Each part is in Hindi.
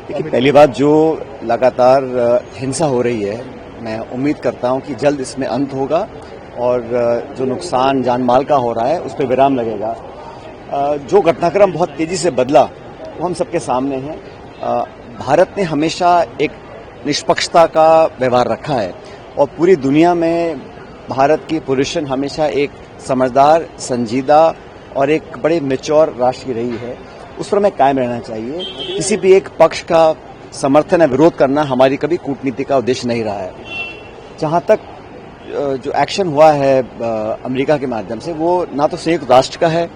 देखिए, पहली बात जो लगातार हिंसा हो रही है, मैं उम्मीद करता हूं कि जल्द इसमें अंत होगा और जो नुकसान जान माल का हो रहा है उस पर विराम लगेगा। जो घटनाक्रम बहुत तेजी से बदला वो हम सबके सामने है। भारत ने हमेशा एक निष्पक्षता का व्यवहार रखा है और पूरी दुनिया में भारत की पोजीशन हमेशा एक समझदार, संजीदा और एक बड़े मैच्योर राष्ट्र की रही है। उस पर हमें कायम रहना चाहिए। किसी भी एक पक्ष का समर्थन या विरोध करना हमारी कभी कूटनीति का उद्देश्य नहीं रहा है। जहां तक जो एक्शन हुआ है अमेरिका के माध्यम से, वो ना तो संयुक्त राष्ट्र का है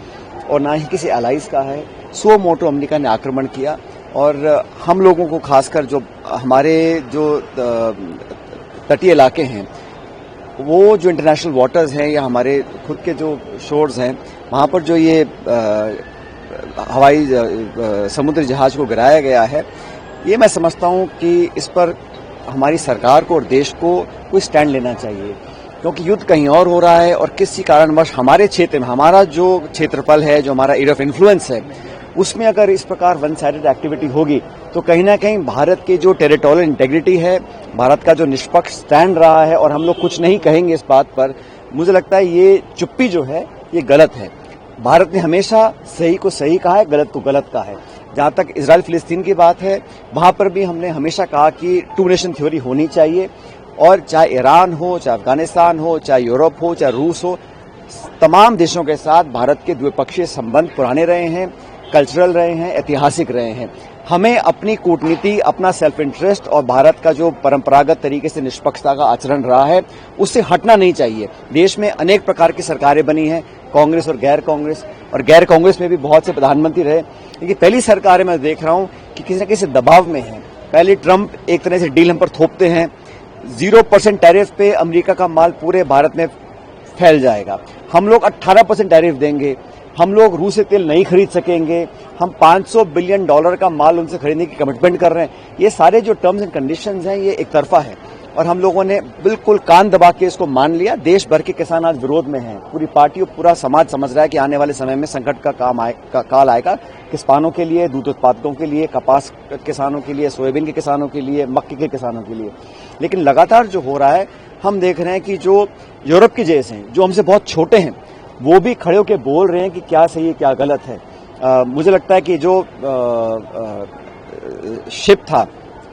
और ना ही किसी एलाइज का है। सो मोटो अमेरिका ने आक्रमण किया और हम लोगों को, खासकर जो हमारे जो तटीय इलाके हैं, वो जो इंटरनेशनल वाटर्स हैं या हमारे खुद के जो शोर्स हैं, वहां पर जो ये हवाई समुद्री जहाज को गिराया गया है, ये मैं समझता हूं कि इस पर हमारी सरकार को और देश को कोई स्टैंड लेना चाहिए, क्योंकि युद्ध कहीं और हो रहा है और किसी कारणवश हमारे क्षेत्र में, हमारा जो क्षेत्रफल है, जो हमारा एरिया ऑफ इन्फ्लुएंस है, उसमें अगर इस प्रकार वन साइडेड एक्टिविटी होगी तो कहीं ना कहीं भारत की जो टेरिटोरियल इंटेग्रिटी है, भारत का जो निष्पक्ष स्टैंड रहा है, और हम लोग कुछ नहीं कहेंगे इस बात पर, मुझे लगता है ये चुप्पी जो है ये गलत है। भारत ने हमेशा सही को सही कहा है, गलत को गलत कहा है। जहां तक इजराइल फिलिस्तीन की बात है, वहां पर भी हमने हमेशा कहा कि टू नेशन थ्योरी होनी चाहिए, और चाहे ईरान हो, चाहे अफगानिस्तान हो, चाहे यूरोप हो, चाहे रूस हो, तमाम देशों के साथ भारत के द्विपक्षीय संबंध पुराने रहे हैं, कल्चरल रहे हैं, ऐतिहासिक रहे हैं। हमें अपनी कूटनीति, अपना सेल्फ इंटरेस्ट और भारत का जो परंपरागत तरीके से निष्पक्षता का आचरण रहा है, उससे हटना नहीं चाहिए। देश में अनेक प्रकार की सरकारें बनी हैं, कांग्रेस और गैर कांग्रेस में भी बहुत से प्रधानमंत्री रहे, लेकिन पहली सरकार मैं देख रहा हूं कि किसी न किसी दबाव में है। पहले ट्रंप एक तरह से डील हम पर थोपते हैं, 0% टैरिफ पे अमेरिका का माल पूरे भारत में फैल जाएगा। हम लोग 18% टैरिफ देंगे, हम लोग रूस से तेल नहीं खरीद सकेंगे, हम $500 बिलियन का माल उनसे खरीदने की कमिटमेंट कर रहे हैं। ये सारे जो टर्म्स एंड कंडीशंस हैं, ये एक तरफा है और हम लोगों ने बिल्कुल कान दबा के इसको मान लिया। देश भर के किसान आज विरोध में हैं, पूरी पार्टी और पूरा समाज समझ रहा है कि आने वाले समय में संकट का काल आएगा, किसानों के लिए, दूध उत्पादकों के लिए, कपास किसानों के लिए, सोयाबीन के किसानों के लिए, मक्के के किसानों के लिए। लेकिन लगातार जो हो रहा है, हम देख रहे हैं कि जो यूरोप के देश हैं, जो हमसे बहुत छोटे हैं, वो भी खड़े होकर बोल रहे हैं कि क्या सही है क्या गलत है। मुझे लगता है कि जो शिप था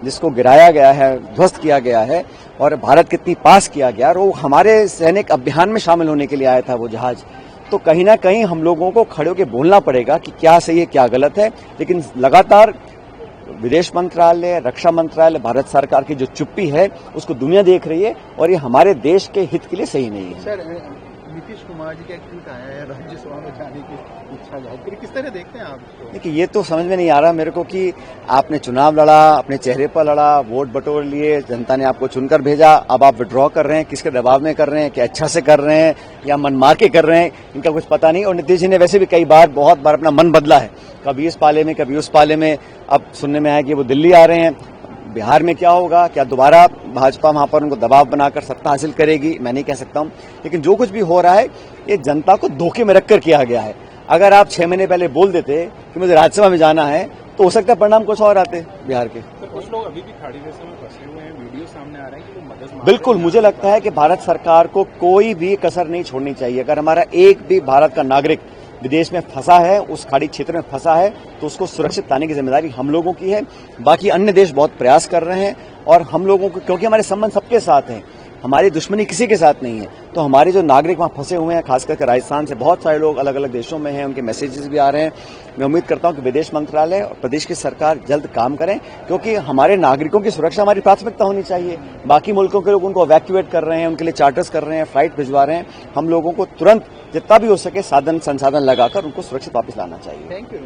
जिसको गिराया गया है, ध्वस्त किया गया है और भारत कितनी पास किया गया, और वो हमारे सैनिक अभियान में शामिल होने के लिए आया था वो जहाज, तो कहीं ना कहीं हम लोगों को खड़े होकर बोलना पड़ेगा कि क्या सही है क्या गलत है। लेकिन लगातार विदेश मंत्रालय, रक्षा मंत्रालय, भारत सरकार की जो चुप्पी है उसको दुनिया देख रही है और ये हमारे देश के हित के लिए सही नहीं है। सर, नीतीश कुमार जी का एक ट्वीट आया है राज्यसभा में जाने की इच्छा जाहिर करी, किस तरह देखते हैं आप? देखिए, ये तो समझ में नहीं आ रहा मेरे को कि आपने चुनाव लड़ा, अपने चेहरे पर लड़ा, वोट बटोर लिए, जनता ने आपको चुनकर भेजा, अब आप विड्रॉ कर रहे हैं, किसके दबाव में कर रहे हैं, क्या अच्छा से कर रहे हैं या मन मार के कर रहे हैं, इनका कुछ पता नहीं। और नीतीश जी ने वैसे भी कई बार, बहुत बार अपना मन बदला है, कभी इस पाले में कभी उस पाले में। अब सुनने में आया कि वो दिल्ली आ रहे हैं। बिहार में क्या होगा, क्या दोबारा भाजपा वहां पर उनको दबाव बनाकर सत्ता हासिल करेगी, मैं नहीं कह सकता हूं। लेकिन जो कुछ भी हो रहा है, ये जनता को धोखे में रखकर किया गया है। अगर आप 6 महीने पहले बोल देते कि मुझे राज्यसभा में जाना है, तो हो सकता है परिणाम कुछ और आते बिहार के। तो कुछ लोग अभी भी खाड़ी रेसों में फंसे हुए हैं, वीडियो सामने आ रहे हैं कि वो मदद। बिल्कुल, मुझे लगता है कि भारत सरकार को कोई भी कसर नहीं छोड़नी चाहिए। अगर हमारा एक भी भारत का नागरिक विदेश में फंसा है, उस खाड़ी क्षेत्र में फंसा है, तो उसको सुरक्षित लाने की जिम्मेदारी हम लोगों की है। बाकी अन्य देश बहुत प्रयास कर रहे हैं और हम लोगों को, क्योंकि हमारे संबंध सबके साथ हैं, हमारी दुश्मनी किसी के साथ नहीं है, तो हमारे जो नागरिक वहां फंसे हुए हैं, खासकर राजस्थान से बहुत सारे लोग अलग अलग देशों में हैं, उनके मैसेजेस भी आ रहे हैं। मैं उम्मीद करता हूं कि विदेश मंत्रालय और प्रदेश की सरकार जल्द काम करें, क्योंकि हमारे नागरिकों की सुरक्षा हमारी प्राथमिकता होनी चाहिए। बाकी मुल्कों के लोग उनको इवैक्यूएट कर रहे हैं, उनके लिए चार्टर्स कर रहे हैं, फ्लाइट भिजवा रहे हैं। हम लोगों को तुरंत जितना भी हो सके साधन संसाधन लगाकर उनको सुरक्षित वापस लाना चाहिए। Thank you.